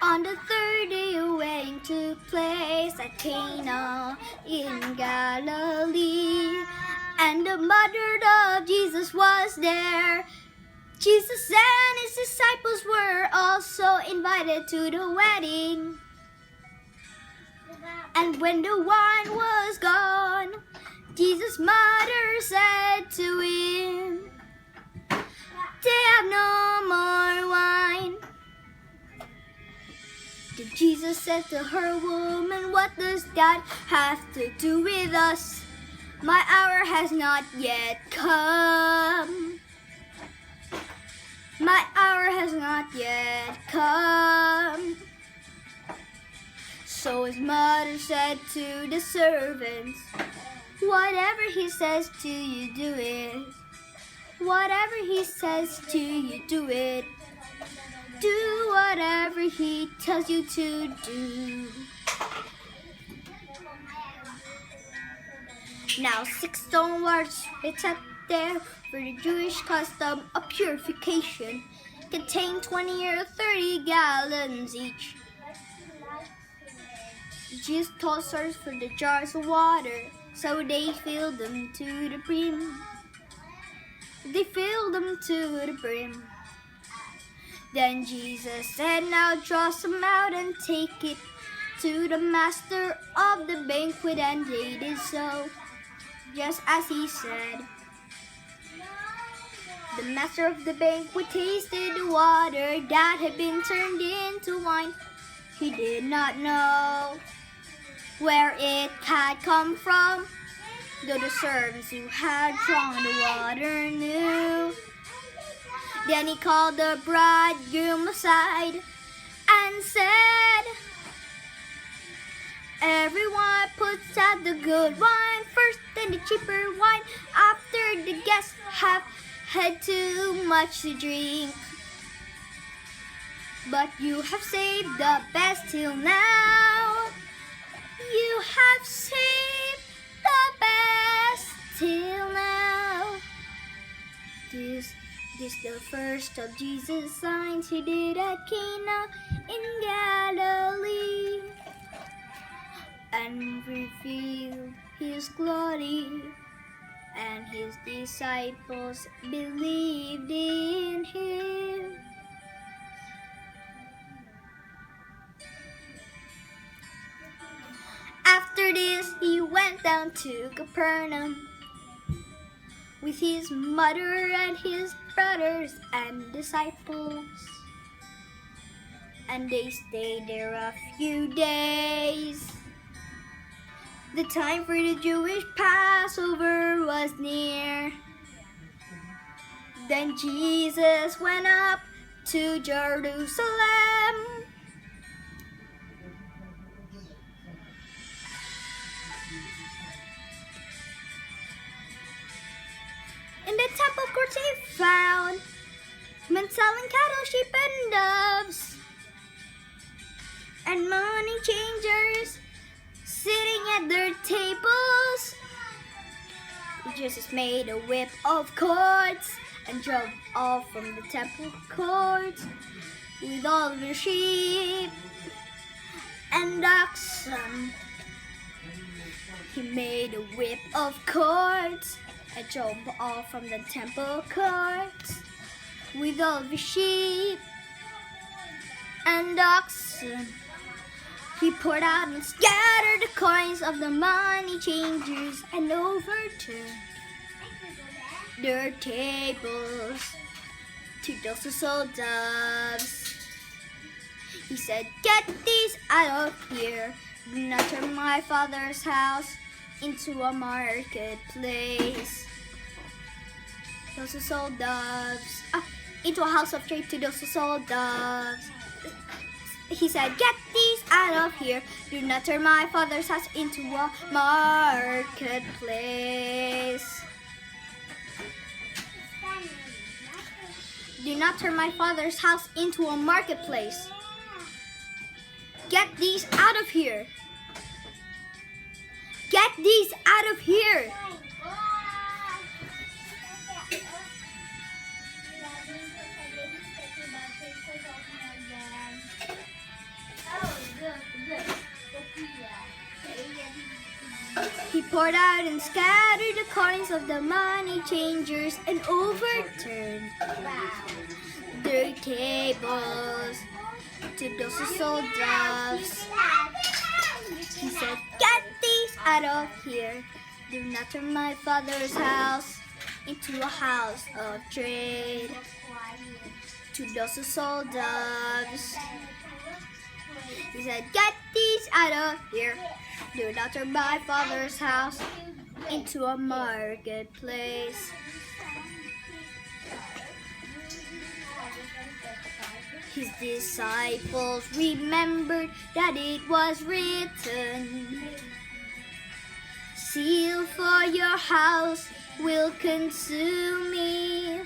On the third day, a wedding took place at Cana in Galilee, and the mother of Jesus was there. Jesus and his disciples were also invited to the wedding. And when the wine was gone, Jesus' mother said to him, "They have no more wine." Then Jesus said to her, "Woman, what does that have to do with us? My hour has not yet come. My hour has not yet come." So his mother said to the servants, "Whatever he says to you, do it. Whatever he says to you, do it. Do whatever he tells you to do." Now 6 stone wards were set there for the Jewish custom of purification, contain 20 or 30 gallons each. Jesus told servants for the jars of water, so they filled them to the brim. They filled them to the brim. Then Jesus said, "Now draw some out and take it to the master of the banquet," and they did so, just as he said. The master of the banquet tasted the water that had been turned into wine. He did not know where it had come from, though the servants who had drawn the water knew. Then he called the bridegroom aside and said, "Everyone puts out the good wine first, then the cheaper wine after the guests have had too much to drink. But you have saved the best till now. You have saved the best till now." This the first of Jesus' signs he did at Cana in Galilee, and revealed his glory, and his disciples believed in him. After this, he went down to Capernaum with his mother and his brothers and disciples, and they stayed there a few days. The time for the Jewish Passover was near. Then Jesus went up to Jerusalem. In the temple courts he found men selling cattle, sheep, and doves, and money changers sitting at their tables. Jesus made a whip of cords and drove off from the temple courts with all of the sheep and oxen. He made a whip of cords and drove off from the temple courts with all the sheep and oxen. He poured out and scattered the coins of the money changers and overturned their tables to those who sold doves. He said, "Get these out of here. Do not turn my Father's house into a marketplace." Those who sold doves, into a house of trade to those who sold doves. He said, "Get these out of here. Do not turn my Father's house into a marketplace." Do not turn my Father's house into a marketplace. Get these out of here. Get these out of here. poured out and scattered the coins of the money changers and overturned their tables to those who sold doves. He said, "Get these out of here. Do not turn my father's house into a house of trade." To those who sold doves, he said, "Get these out of here. Do not turn my father's house into a marketplace." His disciples remembered that it was written, "Zeal for your house will consume me."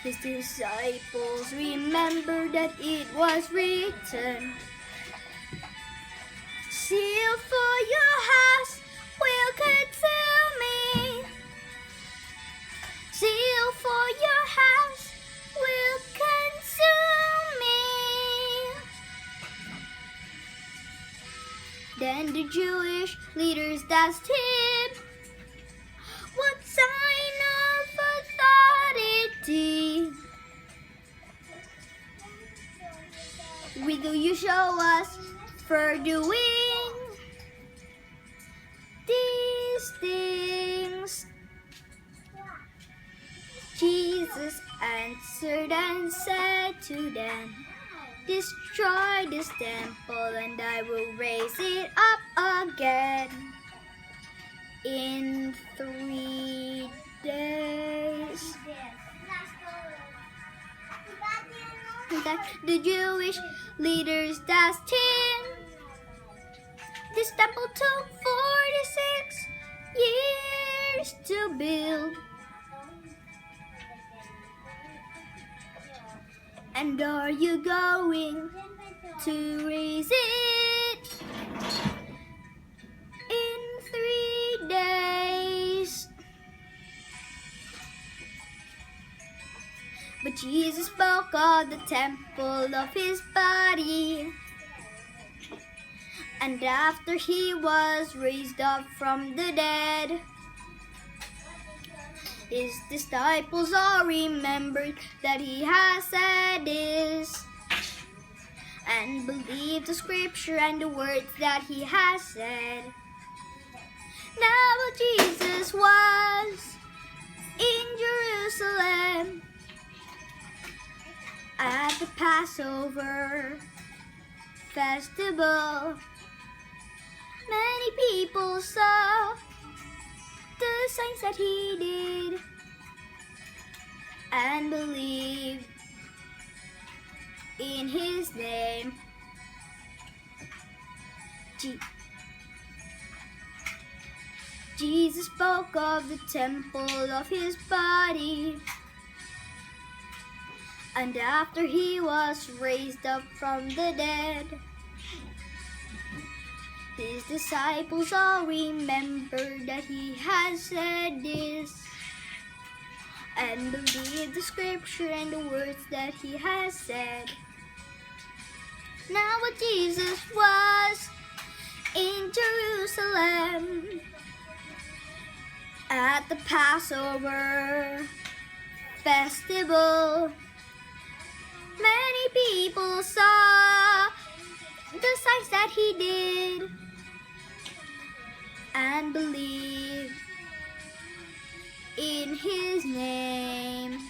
His disciples remembered that it was written, "Zeal for your house will consume me." Zeal for your house will consume me. Then the Jewish leaders asked him, "What sign of authority will you show us for doing these things?" Jesus answered and said to them, "Destroy this temple and I will raise it up again in 3 days. The Jewish leaders asked him, "This temple took 46 years to build, and are you going to raise it in 3 days?" But Jesus spoke of the temple of his body. And after he was raised up from the dead, his disciples all remembered that he has said this, and believed the scripture and the words that he has said. Now Jesus was in Jerusalem at the Passover festival. Many people saw the signs that he did and believed in his name. Jesus spoke of the temple of his body. And after he was raised up from the dead, his disciples all remembered that he had said this, and believed the scripture and the words that he has said. Now when Jesus was in Jerusalem at the Passover festival, many people saw the signs that he did and believed in his name.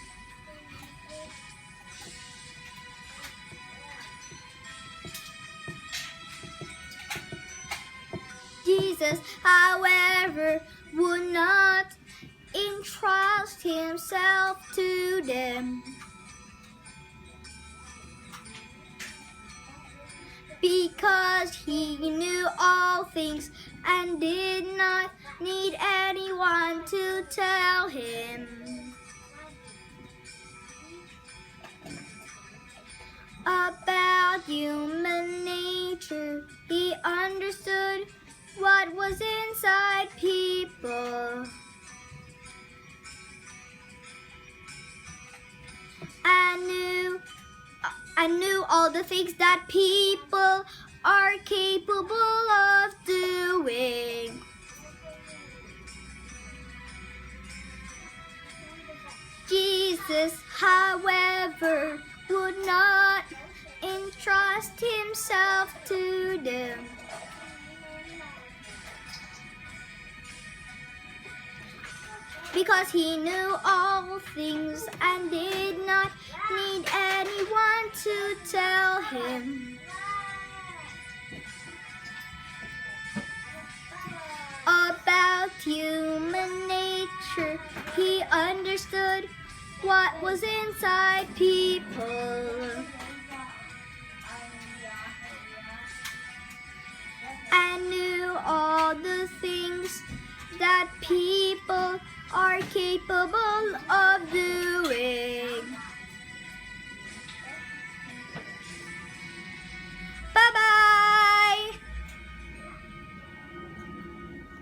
Jesus, however, would not entrust himself to them, because he knew all things and did not need anyone to tell him about human nature. He understood what was inside people. I knew all the things that people are capable of doing. Jesus, however, would not entrust himself to them. Because he knew all things and did not need anyone to tell him about human nature. He understood what was inside people and knew all the things that people are capable of doing.